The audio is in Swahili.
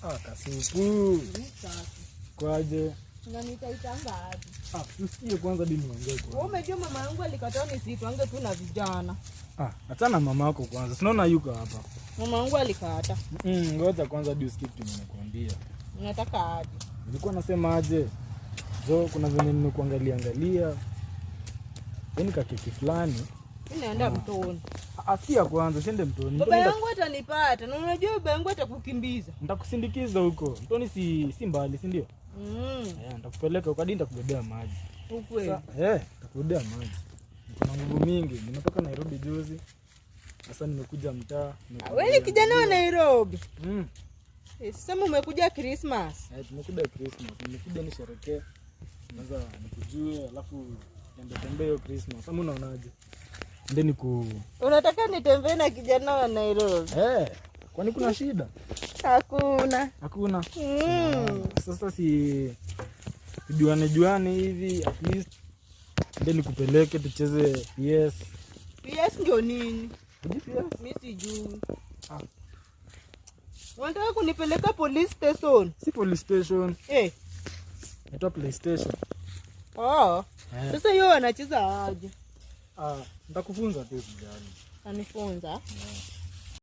Kasupu. Kwaje? Unanitaitanga aje? Usikie kwanza dini niongee kwa. Wewe umejua mama yangu alikataa nisitwange tu na vijana. Achana mama yako kwanza. Sinaona yuko hapa. Mama yangu alikata. Ngoja kwanza hadi usikie kitu nimekuambia. Unataka aje? Nilikuwa nasema aje? Kuna venye nimekuangalia. Yaani kakeki fulani. Mimi naenda mtoni. Afikia kwanza, usiende mtoni. Baba yangu atanipata. Na unajua baba yangu atakukimbiza. Nitakusindikiza huko. Mtoni si mbali, si ndio? Nitakupeleka huko hadi nitakubebea maji. Ukweli? Nitakubebea maji. Niko na nguvu mingi. Nimetoka Nairobi juzi. Sasa nimekuja mtaa. Wewe ni kijana wa Nairobi? Sasa umekuja Christmas? Tumekuja Christmas. Nimekuja nisherekee. Kwanza nikujue, alafu tembee hiyo Christmas. Sasa unaonaje? Ndeni Unataka nitembee na kijana wa Nairobi? Kwani kuna shida? Hakuna. Sasa si juane hivi at least. Ndeni kupeleke tucheze PS. PS ndio nini? PS? Mimi sijui. Unataka kunipeleka police station? Si police station. Ito PlayStation. Sasa hiyo wanacheza aje? Nitakufunza tu kijana. Anifunza?